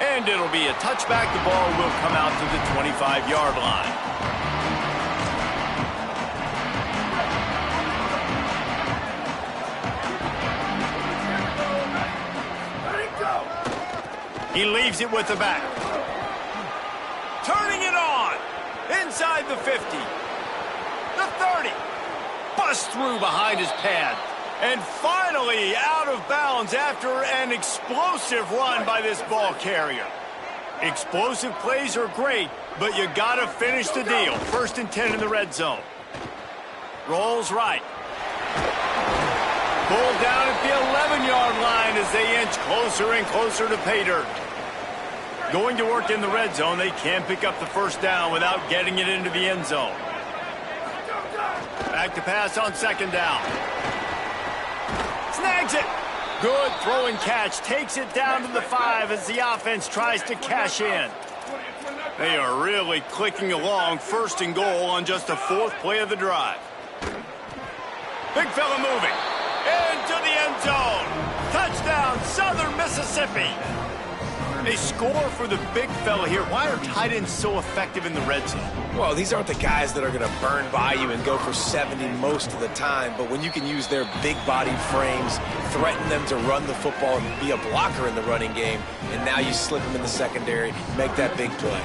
And it'll be a touchback. The ball will come out to the 25-yard line. He leaves it with the back. Turning it on. Inside the 50. The 30. Busts through behind his pad. And finally out of bounds after an explosive run by this ball carrier. Explosive plays are great, but you got to finish the deal. 1st and 10 in the red zone. Rolls right. Pulled down at the 11-yard line as they inch closer and closer to pay dirt. Going to work in the red zone, they can pick up the 1st down without getting it into the end zone. Back to pass on 2nd down. Snags it. Good throw and catch. Takes it down to the 5 as the offense tries to cash in. They are really clicking along. 1st and goal on just the 4th play of the drive. Big fella moving. Into the end zone. Touchdown, Southern Mississippi. They score for the big fella here. Why are tight ends so effective in the red zone? Well, these aren't the guys that are going to burn by you and go for 70 most of the time, but when you can use their big body frames, threaten them to run the football and be a blocker in the running game, and now you slip them in the secondary, make that big play.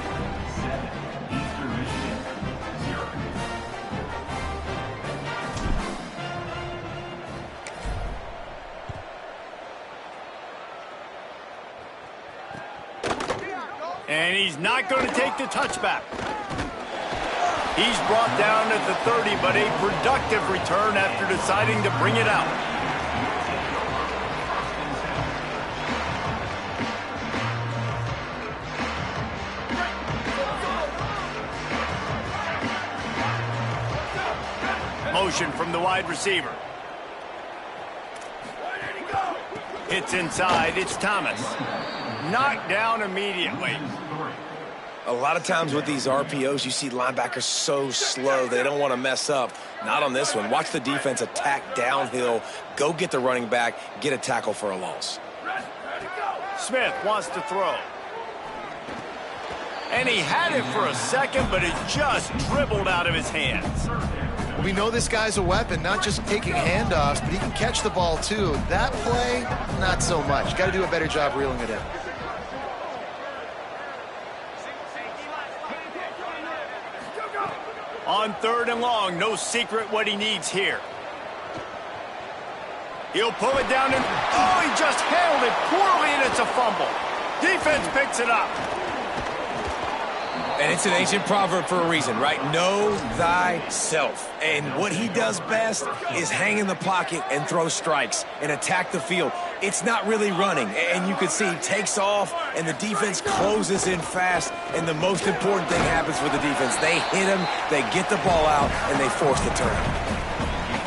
And he's not going to take the touchback. He's brought down at the 30, but a productive return after deciding to bring it out. Motion from the wide receiver. Hits inside. It's Thomas. Knocked down immediately. A lot of times with these RPOs, you see linebackers so slow, they don't want to mess up. Not on this one. Watch the defense attack downhill, go get the running back, get a tackle for a loss. Smith wants to throw. And he had it for a second, but it just dribbled out of his hands. We know this guy's a weapon, not just taking handoffs, but he can catch the ball too. That play, not so much. Got to do a better job reeling it in. On 3rd and long, no secret what he needs here. He'll pull it down and, oh, he just handled it poorly and it's a fumble. Defense picks it up. And it's an ancient proverb for a reason, right? Know thyself. And what he does best is hang in the pocket and throw strikes and attack the field. It's not really running. And you can see he takes off and the defense closes in fast. And the most important thing happens for the defense. They hit him, they get the ball out, and they force the turnover.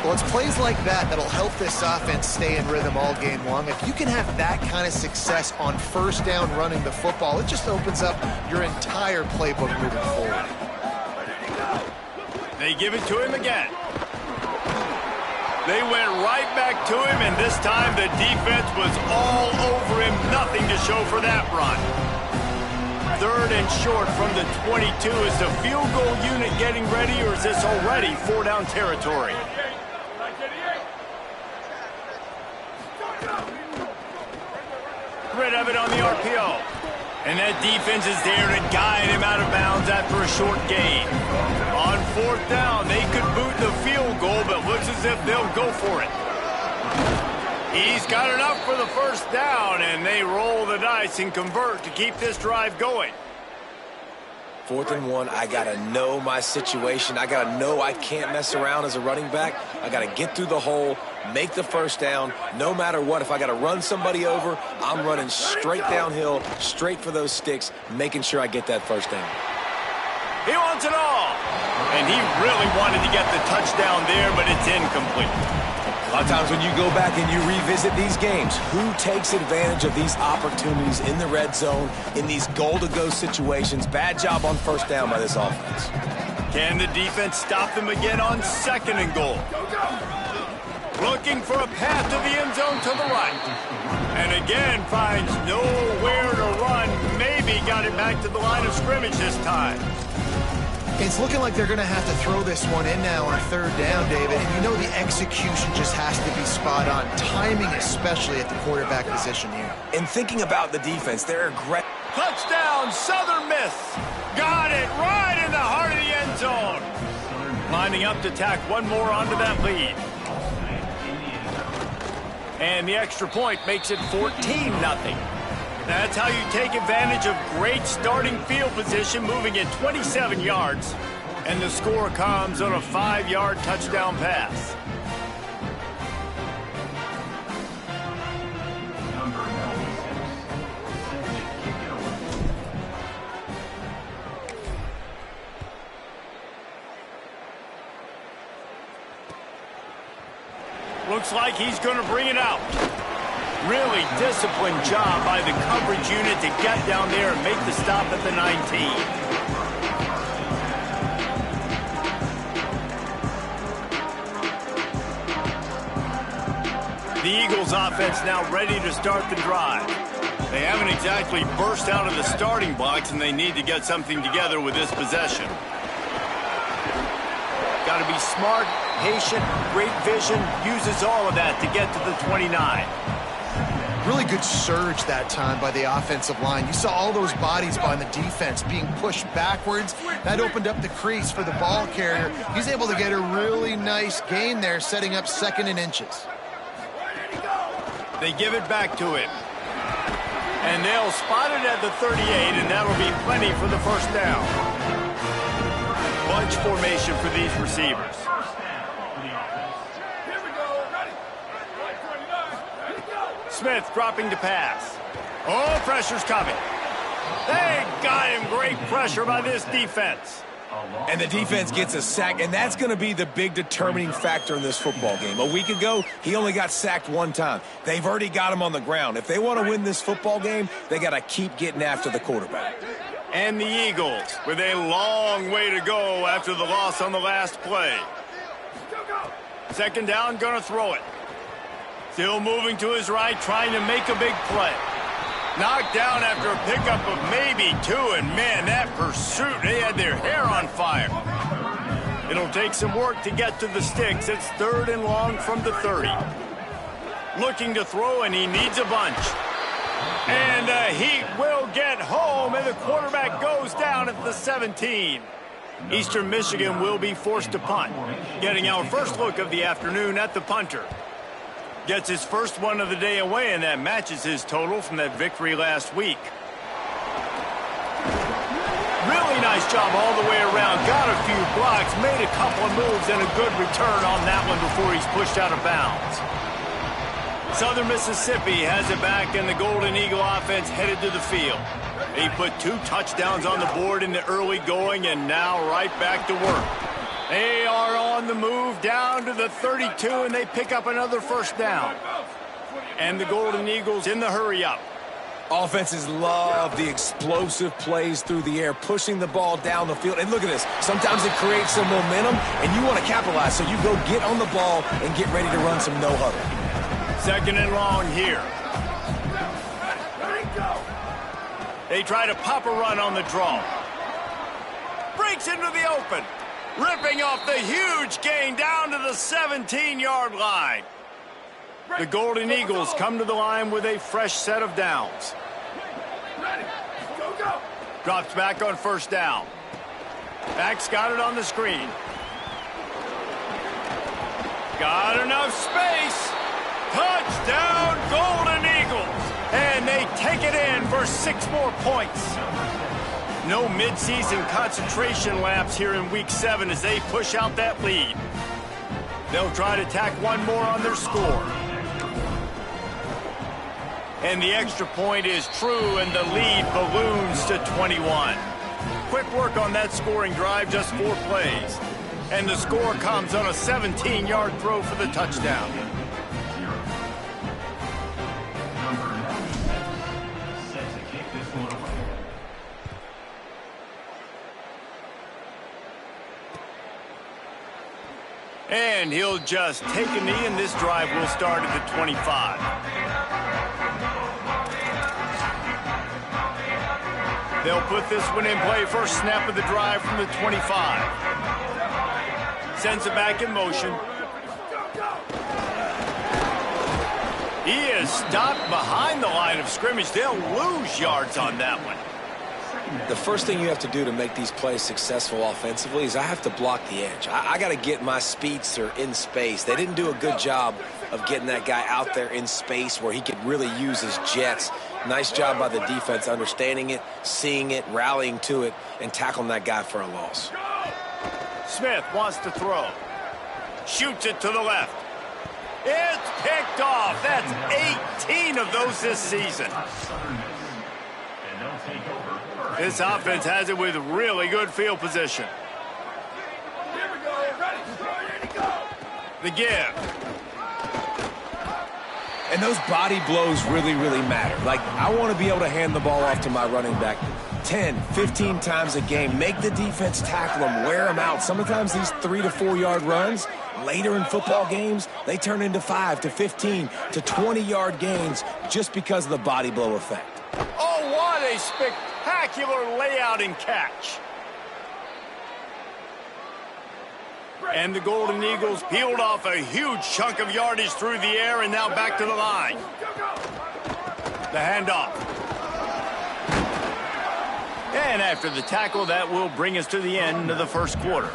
Well, it's plays like that that'll help this offense stay in rhythm all game long. If you can have that kind of success on 1st down running the football, it just opens up your entire playbook moving forward. They give it to him again. They went right back to him, and this time the defense was all over him. Nothing to show for that run. 3rd and short from the 22. Is the field goal unit getting ready, or is this already 4-down territory? Rid of it on the RPO. And that defense is there to guide him out of bounds after a short gain. On 4th down, they could boot the field goal, but looks as if they'll go for it. He's got enough for the 1st down, and they roll the dice and convert to keep this drive going. 4th and 1, I got to know my situation. I got to know I can't mess around as a running back. I got to get through the hole, make the 1st down. No matter what, if I got to run somebody over, I'm running straight downhill, straight for those sticks, making sure I get that 1st down. He wants it all. And he really wanted to get the touchdown there, but it's incomplete. A lot of times when you go back and you revisit these games, who takes advantage of these opportunities in the red zone, in these goal-to-go situations? Bad job on 1st down by this offense. Can the defense stop them again on 2nd and goal? Looking for a path to the end zone to the right. And again finds nowhere to run. it back to the line of scrimmage this time. It's looking like they're going to have to throw this one in now on third down, David. And you know the execution just has to be spot on. Timing, especially at the quarterback position here. And thinking about the defense, they're aggressive. Touchdown, Southern Miss. Got it right in the heart of the end zone. Lining up to tack one more onto that lead. And the extra point makes it 14-0. That's how you take advantage of great starting field position, moving it 27 yards. And the score comes on a 5-yard touchdown pass. Looks like he's going to bring it out. Really disciplined job by the coverage unit to get down there and make the stop at the 19. The Eagles offense now ready to start the drive. They haven't exactly burst out of the starting blocks, and they need to get something together with this possession. Got to be smart, patient, great vision, uses all of that to get to the 29. Really good surge that time by the offensive line. You saw all those bodies by the defense being pushed backwards. That opened up the crease for the ball carrier. He's able to get a really nice gain there, setting up 2nd and inches. They give it back to him. And they'll spot it at the 38, and that'll be plenty for the first down. Bunch formation for these receivers. Smith dropping to pass. Oh, pressure's coming. They got him. Great pressure by this defense. And the defense gets a sack, and that's going to be the big determining factor in this football game. A week ago, he only got sacked one time. They've already got him on the ground. If they want to win this football game, they got to keep getting after the quarterback. And the Eagles with a long way to go after the loss on the last play. 2nd down, going to throw it. Still moving to his right, trying to make a big play. Knocked down after a pickup of maybe 2, and man, that pursuit, they had their hair on fire. It'll take some work to get to the sticks. It's 3rd and long from the 30. Looking to throw, and he needs a bunch. And the Heat will get home, and the quarterback goes down at the 17. Eastern Michigan will be forced to punt. Getting our first look of the afternoon at the punter. Gets his first one of the day away, and that matches his total from that victory last week. Really nice job all the way around. Got a few blocks, made a couple of moves, and a good return on that one before he's pushed out of bounds. Southern Mississippi has it back, and the Golden Eagle offense headed to the field. They put 2 touchdowns on the board in the early going, and now right back to work. They are on the move down to the 32, and they pick up another first down. And the Golden Eagles in the hurry-up. Offenses love the explosive plays through the air, pushing the ball down the field. And look at this. Sometimes it creates some momentum, and you want to capitalize, so you go get on the ball and get ready to run some no-huddle. 2nd and long here. They try to pop a run on the draw. Breaks into the open. Ripping off the huge gain down to the 17-yard line. The Golden Eagles come to the line with a fresh set of downs. Drops back on 1st down. Back's got it on the screen. Got enough space. Touchdown, Golden Eagles. And they take it in for 6 more points. No midseason concentration laps here in Week 7 as they push out that lead. They'll try to tack one more on their score. And the extra point is true, and the lead balloons to 21. Quick work on that scoring drive, just 4 plays. And the score comes on a 17-yard throw for the touchdown. And he'll just take a knee, and this drive will start at the 25. They'll put this one in play first snap of the drive from the 25. Sends it back in motion. He is stopped behind the line of scrimmage. They'll lose yards on that one. The first thing you have to do to make these plays successful offensively is I have to block the edge. I got to get my speedster in space. They didn't do a good job of getting that guy out there in space where he could really use his jets. Nice job by the defense understanding it, seeing it, rallying to it, and tackling that guy for a loss. Smith wants to throw. Shoots it to the left. It's picked off. That's 18 of those this season. This offense has it with really good field position. The give. And those body blows really, really matter. Like, I want to be able to hand the ball off to my running back 10, 15 times a game. Make the defense tackle them, wear them out. Sometimes these 3 to 4 yard runs, later in football games, they turn into 5 to 15 to 20 yard gains just because of the body blow effect. Oh, what a spectacular layout and catch. And the Golden Eagles peeled off a huge chunk of yardage through the air and now back to the line. The handoff. And after the tackle, that will bring us to the end of the first quarter.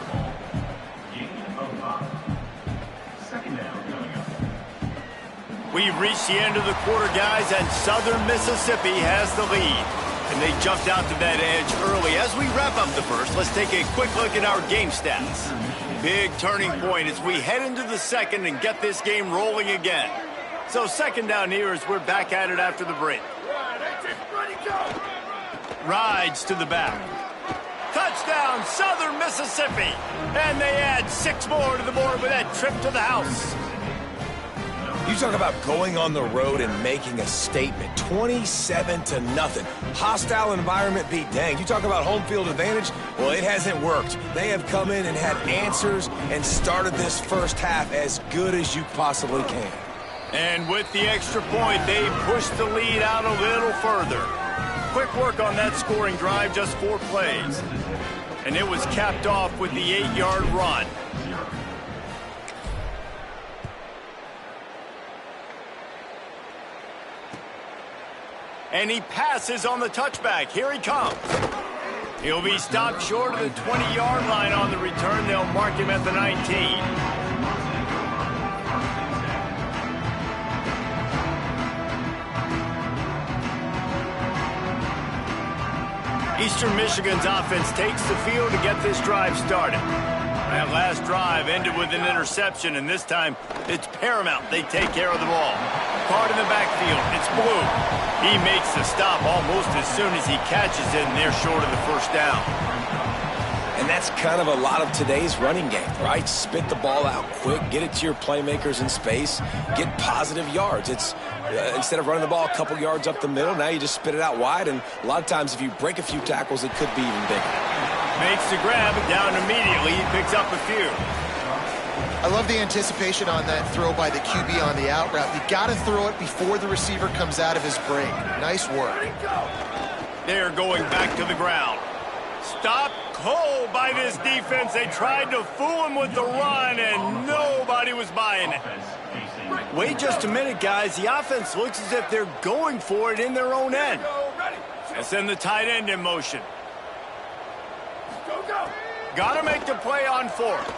We've reached the end of the quarter, guys, and Southern Mississippi has the lead. And they jumped out to that edge early. As we wrap up the first, let's take a quick look at our game stats. Big turning point as we head into the second and get this game rolling again. So second down here as we're back at it after the break. Rides to the back. Touchdown, Southern Mississippi. And they add 6 more to the board with that trip to the house. You talk about going on the road and making a statement. 27-0. Hostile environment be danged. You talk about home field advantage. Well, it hasn't worked. They have come in and had answers and started this first half as good as you possibly can. And with the extra point, they pushed the lead out a little further. Quick work on that scoring drive, just 4 plays. And it was capped off with the 8-yard run. And he passes on the touchback. Here he comes. He'll be stopped short of the 20-yard line on the return. They'll mark him at the 19. Eastern Michigan's offense takes the field to get this drive started. That last drive ended with an interception, and this time it's paramount they take care of the ball. Card in the backfield, it's Blue. He makes the stop almost as soon as he catches it, and they're short of the first down. And that's kind of a lot of today's running game, right? Spit the ball out quick, get it to your playmakers in space, get positive yards. It's instead of running the ball a couple yards up the middle, now you just spit it out wide, and a lot of times if you break a few tackles, it could be even bigger. Makes the grab, down immediately. He picks up a few. I love the anticipation on that throw by the QB on the out route. You got to throw it before the receiver comes out of his break. Nice work. They're going back to the ground. Stop cold by this defense. They tried to fool him with the run, and nobody was buying it. Wait just a minute, guys. The offense looks as if they're going for it in their own end. And send the tight end in motion. Got to make the play on 4th.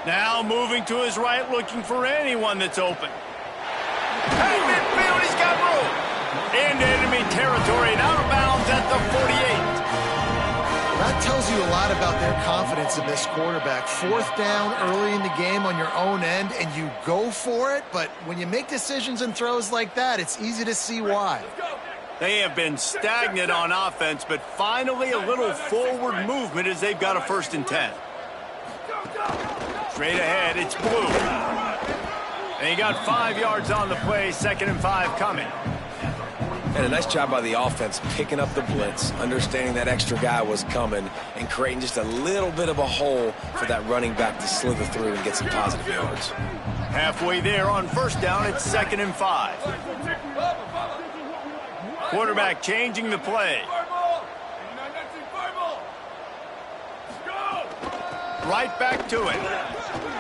Now moving to his right, looking for anyone that's open. Hey, midfield, he's got room. Into enemy territory and out of bounds at the 48. That tells you a lot about their confidence in this quarterback. 4th down early in the game on your own end, and you go for it. But when you make decisions and throws like that, it's easy to see why. They have been stagnant on offense, but finally a little forward movement as they've got a 1st and 10. Straight ahead, it's Blue. And he got 5 yards on the play, 2nd and 5 coming. And a nice job by the offense picking up the blitz, understanding that extra guy was coming, and creating just a little bit of a hole for that running back to slither through and get some positive yards. Halfway there on 1st down, it's 2nd and 5. Quarterback changing the play. right back to it.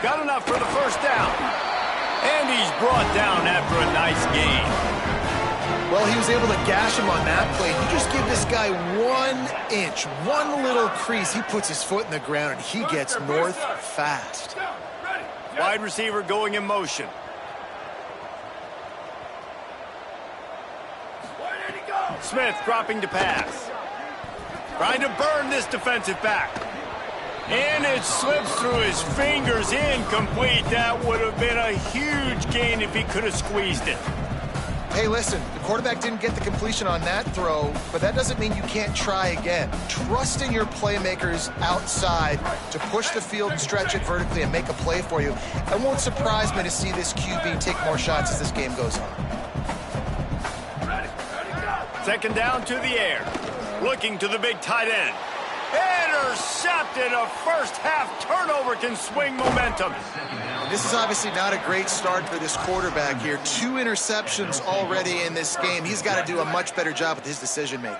Got enough for the first down. And he's brought down after a nice gain. Well, he was able to gash him on that play. You just give this guy 1 inch, one little crease. He puts his foot in the ground, and he gets north fast. Wide receiver going in motion. Smith dropping to pass. Trying to burn this defensive back. And it slips through his fingers, incomplete. That would have been a huge gain if he could have squeezed it. Hey, listen, the quarterback didn't get the completion on that throw, but that doesn't mean you can't try again. Trust in your playmakers outside to push the field and stretch it vertically and make a play for you. It won't surprise me to see this QB take more shots as this game goes on. Second down to the air. Looking to the big tight end. Intercepted. A first-half turnover can swing momentum. This is obviously not a great start for this quarterback here. 2 interceptions already in this game. He's got to do a much better job with his decision-making.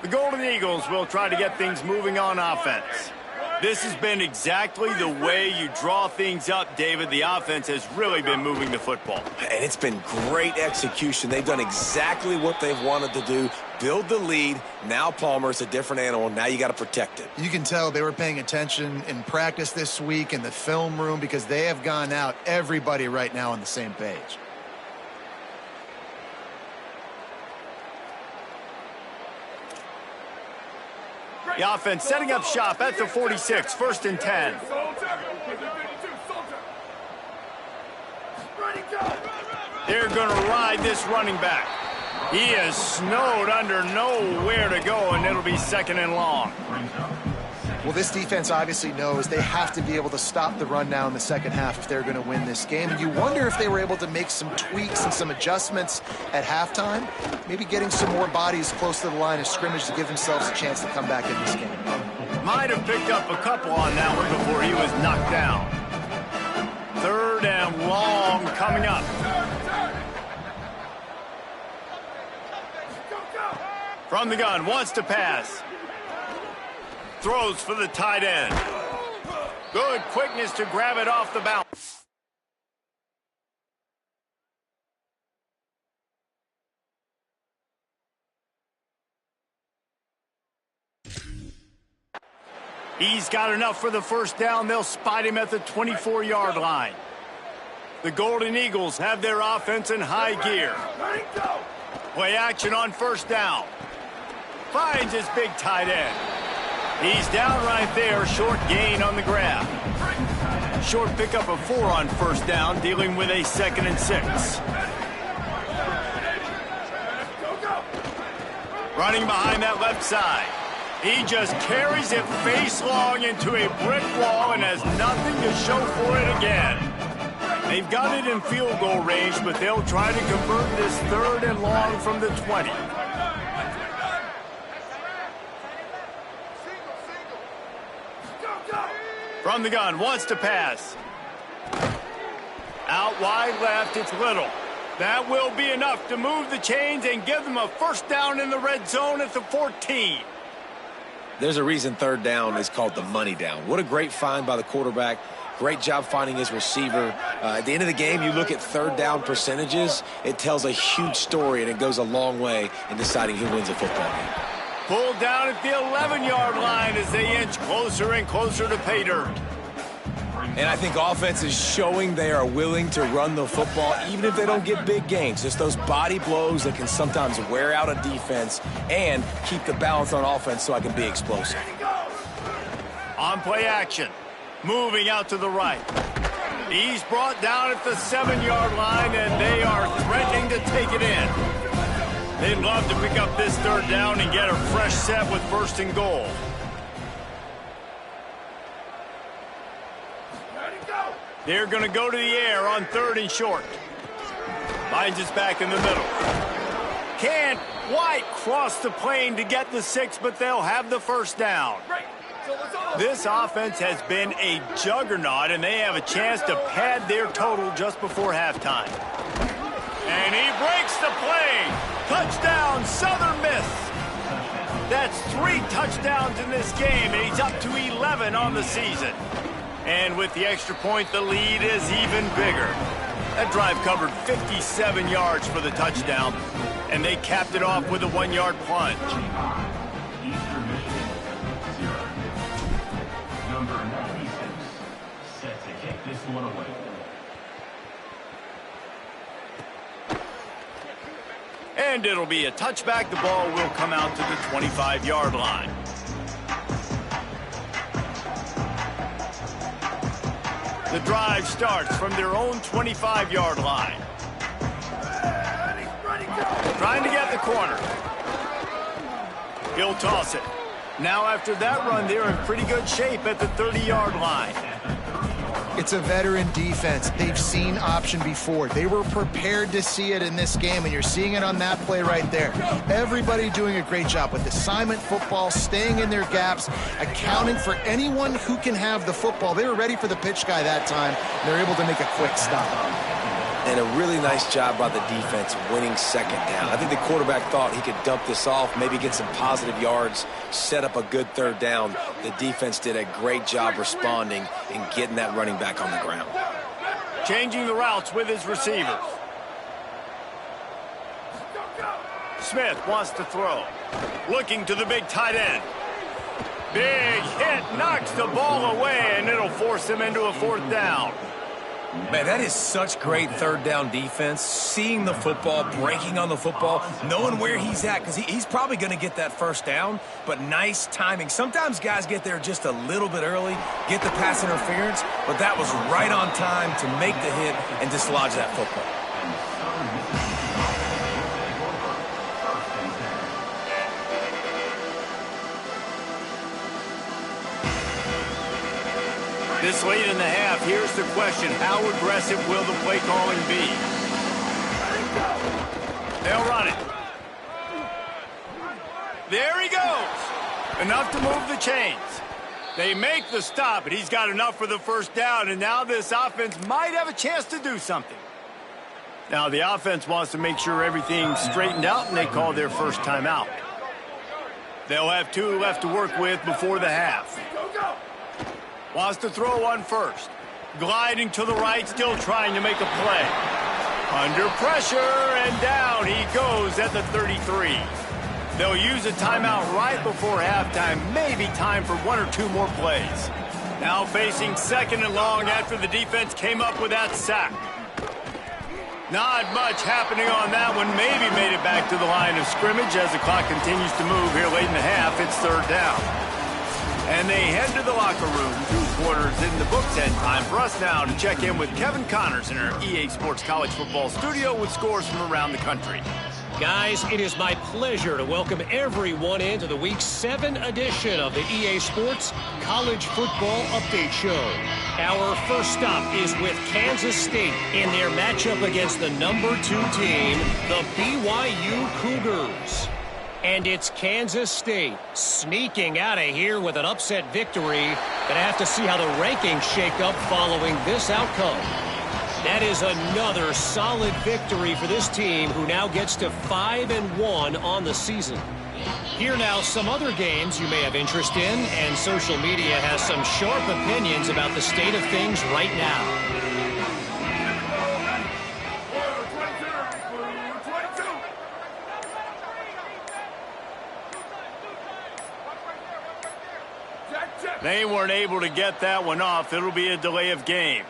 The Golden Eagles will try to get things moving on offense. This has been exactly the way you draw things up, David. The offense has really been moving the football. And it's been great execution. They've done exactly what they've wanted to do. Build the lead. Now Palmer's a different animal. Now you got to protect it. You can tell they were paying attention in practice this week in the film room because they have gone out, everybody right now on the same page. The offense setting up shop at the 46, 1st and 10. They're going to ride this running back. He is snowed under, nowhere to go, and it'll be 2nd and long. Well, this defense obviously knows they have to be able to stop the run now in the second half if they're going to win this game. And you wonder if they were able to make some tweaks and some adjustments at halftime, maybe getting some more bodies close to the line of scrimmage to give themselves a chance to come back in this game. Might have picked up a couple on that one before he was knocked down. 3rd and long coming up. From the gun, wants to pass. Throws for the tight end. Good quickness to grab it off the bounce. He's got enough for the first down. They'll spot him at the 24-yard line. The Golden Eagles have their offense in high gear. Play action on first down. Finds his big tight end. He's down right there, short gain on the grab. Short pickup of 4 on first down, dealing with a 2nd and 6. Running behind that left side. He just carries it face long into a brick wall and has nothing to show for it again. They've got it in field goal range, but they'll try to convert this 3rd and long from the 20. From the gun, wants to pass. Out wide left, it's Little. That will be enough to move the chains and give them a first down in the red zone at the 14. There's a reason 3rd down is called the money down. What a great find by the quarterback. Great job finding his receiver. At the end of the game, you look at 3rd down percentages. It tells a huge story, and it goes a long way in deciding who wins a football game. Pulled down at the 11-yard line as they inch closer and closer to pay dirt. And I think offense is showing they are willing to run the football, even if they don't get big gains. Just those body blows that can sometimes wear out a defense and keep the balance on offense so I can be explosive. On play action. Moving out to the right. He's brought down at the 7-yard line, and they are threatening to take it in. They'd love to pick up this 3rd down and get a fresh set with 1st and goal. They're going to go to the air on 3rd and short. Finds us back in the middle. Can't quite cross the plane to get the 6, but they'll have the first down. This offense has been a juggernaut, and they have a chance to pad their total just before halftime. And he breaks the play. Touchdown, Southern Miss. That's 3 touchdowns in this game, and he's up to 11 on the season. And with the extra point, the lead is even bigger. That drive covered 57 yards for the touchdown, and they capped it off with a 1-yard plunge. Eastern Michigan, 0. Number 96, set to kick this one away. And it'll be a touchback. The ball will come out to the 25-yard line. The drive starts from their own 25-yard line. Trying to get the corner. He'll toss it. Now after that run, they're in pretty good shape at the 30-yard line. It's a veteran defense. They've seen option before. They were prepared to see it in this game, and you're seeing it on that play right there. Everybody doing a great job with assignment football, staying in their gaps, accounting for anyone who can have the football. They were ready for the pitch guy that time, and they're able to make a quick stop. And a really nice job by the defense winning second down. I think the quarterback thought he could dump this off, maybe get some positive yards, set up a good third down. The defense did a great job responding and getting that running back on the ground. Changing the routes with his receivers. Smith wants to throw. Looking to the big tight end. Big hit, knocks the ball away, and it'll force him into a 4th down. Man, that is such great third down defense. Seeing the football, breaking on the football, knowing where he's at, because he's probably going to get that first down, but nice timing. Sometimes guys get there just a little bit early, get the pass interference, but that was right on time to make the hit and dislodge that football. This late in the half, here's the question. How aggressive will the play calling be? They'll run it. There he goes. Enough to move the chains. They make the stop, but he's got enough for the first down, and now this offense might have a chance to do something. Now the offense wants to make sure everything's straightened out, and they call their first timeout. They'll have 2 left to work with before the half. Wants to throw on first. Gliding to the right, still trying to make a play. Under pressure, and down he goes at the 33. They'll use a timeout right before halftime. Maybe time for 1 or 2 more plays. Now facing 2nd and long after the defense came up with that sack. Not much happening on that one. Maybe made it back to the line of scrimmage as the clock continues to move here late in the half. It's 3rd down. And they head to the locker room. 2 quarters in the books, and time for us now to check in with Kevin Connors in our EA Sports College Football studio with scores from around the country. Guys, it is my pleasure to welcome everyone into the Week 7 edition of the EA Sports College Football Update Show. Our first stop is with Kansas State in their matchup against the number 2 team, the BYU Cougars. And it's Kansas State sneaking out of here with an upset victory. Gonna have to see how the rankings shake up following this outcome. That is another solid victory for this team, who now gets to 5-1 on the season. Here now some other games you may have interest in, and social media has some sharp opinions about the state of things right now. They weren't able to get that one off. It'll be a delay of game.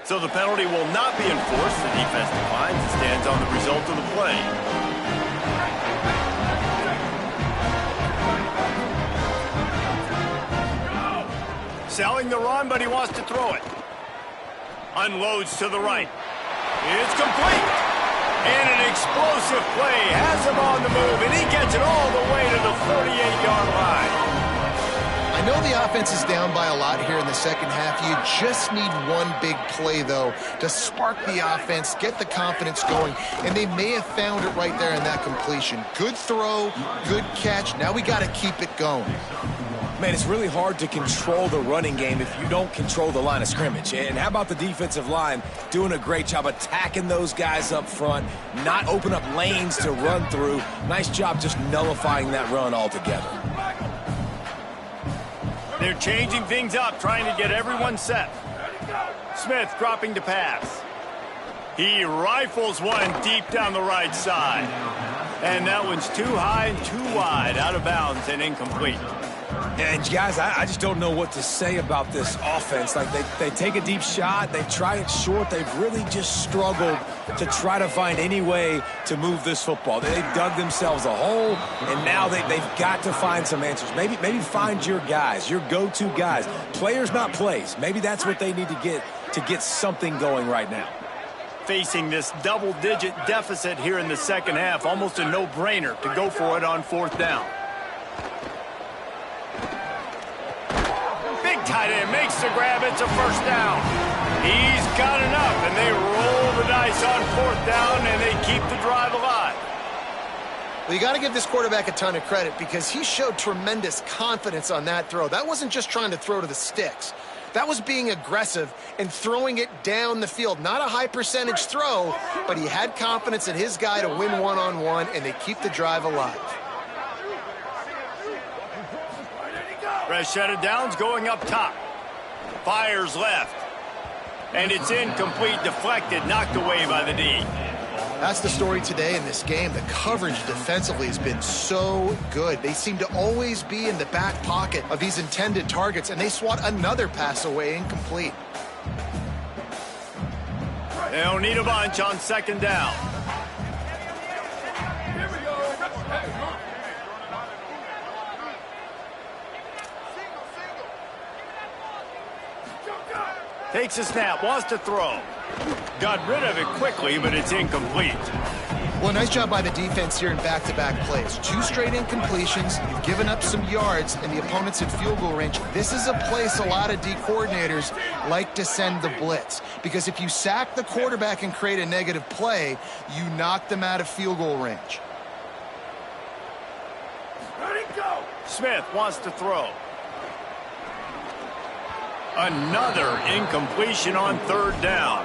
So the penalty will not be enforced. The defense declines and stands on the result of the play. Selling the run, but he wants to throw it. Unloads to the right. It's complete. And an explosive play has him on the move, and he gets it all the way to the 48-yard line. I know the offense is down by a lot here in the second half. You just need one big play, though, to spark the offense, get the confidence going, and they may have found it right there in that completion. Good throw, good catch. Now we got to keep it going. Man, it's really hard to control the running game if you don't control the line of scrimmage. And how about the defensive line doing a great job attacking those guys up front, not open up lanes to run through. Nice job just nullifying that run altogether. They're changing things up, trying to get everyone set. Smith dropping to pass. He rifles one deep down the right side. And that one's too high and too wide, out of bounds and incomplete. And guys, I just don't know what to say about this offense. Like they take a deep shot, they try it short. They've really just struggled to try to find any way to move this football. They dug themselves a hole, and now they've got to find some answers. Maybe find your guys, your go-to guys. Players, not plays. Maybe that's what they need to get something going right now. Facing this double-digit deficit here in the second half, almost a no-brainer to go for it on fourth down. Big tight end makes the grab. It's a first down. He's got enough, and they roll the dice on fourth down, and they keep the drive alive. Well, you got to give this quarterback a ton of credit because he showed tremendous confidence on that throw. That wasn't just trying to throw to the sticks. That was being aggressive and throwing it down the field. Not a high percentage throw, but he had confidence in his guy to win one-on-one, and they keep the drive alive. Fresh set of downs going up top. Fires left. And it's incomplete, deflected, knocked away by the D. That's the story today in this game. The coverage defensively has been so good. They seem to always be in the back pocket of these intended targets, and they swat another pass away incomplete. They don't need a bunch on second down. Takes a snap, wants to throw. Got rid of it quickly, but it's incomplete. Well, nice job by the defense here in back-to-back plays. 2 straight incompletions. You've given up some yards, and the opponent's in field goal range. This is a place a lot of D coordinators like to send the blitz, because if you sack the quarterback and create a negative play, you knock them out of field goal range. Ready, go! Smith wants to throw. Another incompletion on third down.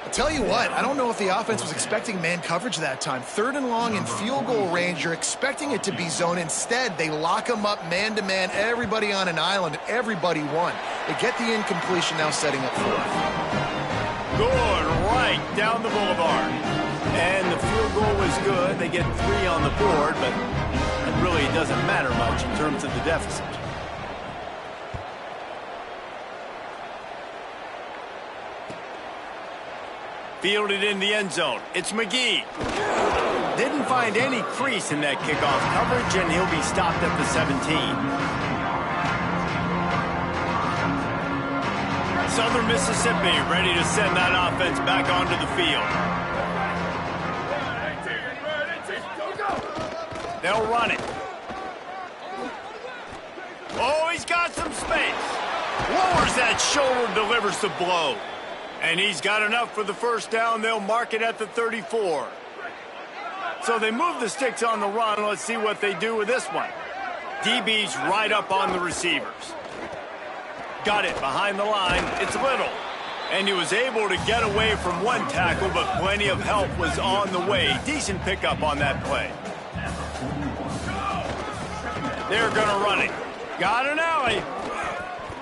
I'll tell you what, I don't know if the offense was expecting man coverage that time. 3rd and long in field goal range, you're expecting it to be zone. Instead, they lock them up man-to-man, everybody on an island, and everybody won. They get the incompletion, now setting up 4th. Good, right down the boulevard. And the field goal was good. They get 3 on the board, but it really doesn't matter much in terms of the deficit. Fielded in the end zone. It's McGee. Didn't find any crease in that kickoff coverage, and he'll be stopped at the 17. Southern Mississippi ready to send that offense back onto the field. They'll run it. Oh, he's got some space. Lowers that shoulder, delivers the blow. And he's got enough for the first down. They'll mark it at the 34. So they move the sticks on the run. Let's see what they do with this one. DB's right up on the receivers. Got it behind the line. It's Little. And he was able to get away from one tackle, but plenty of help was on the way. Decent pickup on that play. They're going to run it. Got an alley.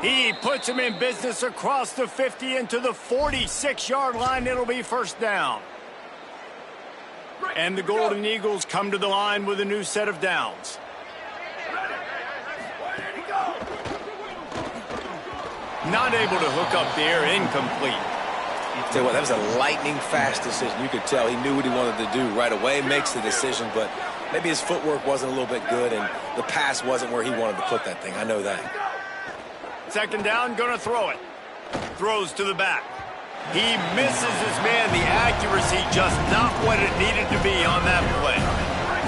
He puts him in business across the 50 into the 46-yard line. It'll be first down. And the Golden Eagles come to the line with a new set of downs. Not able to hook up there, incomplete. Tell you what, that was a lightning-fast decision. You could tell he knew what he wanted to do right away, makes the decision, but maybe his footwork wasn't a little bit good, and the pass wasn't where he wanted to put that thing. I know that. Second down, gonna throw it. Throws to the back. He misses his man. The accuracy just not what it needed to be on that play.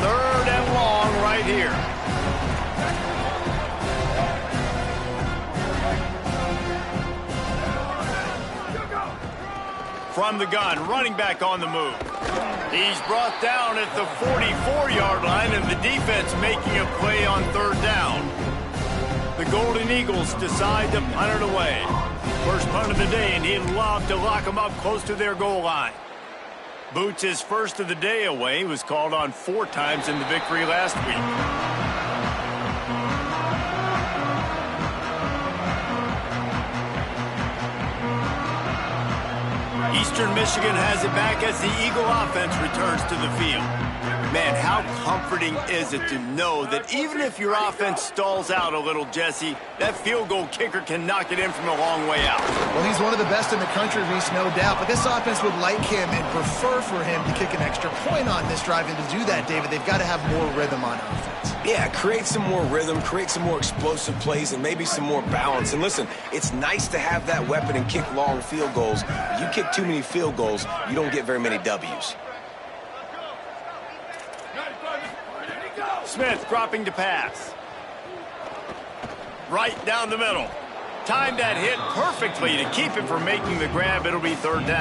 3rd and long right here. From the gun, running back on the move. He's brought down at the 44-yard line, and the defense making a play on 3rd down. The Golden Eagles decide to punt it away. First punt of the day, and he'd love to lock them up close to their goal line. Boots' first of the day away was called on 4 times in the victory last week. Eastern Michigan has it back as the Eagle offense returns to the field. Man, how comforting is it to know that even if your offense stalls out a little, Jesse, that field goal kicker can knock it in from a long way out. Well, he's one of the best in the country, Reese, no doubt. But this offense would like him and prefer for him to kick an extra point on this drive. And to do that, David, they've got to have more rhythm on offense. Yeah, create some more rhythm, create some more explosive plays, and maybe some more balance. And listen, it's nice to have that weapon and kick long field goals. If you kick too many field goals, you don't get very many W's. Smith dropping to pass. Right down the middle. Timed that hit perfectly to keep him from making the grab. It'll be 3rd down.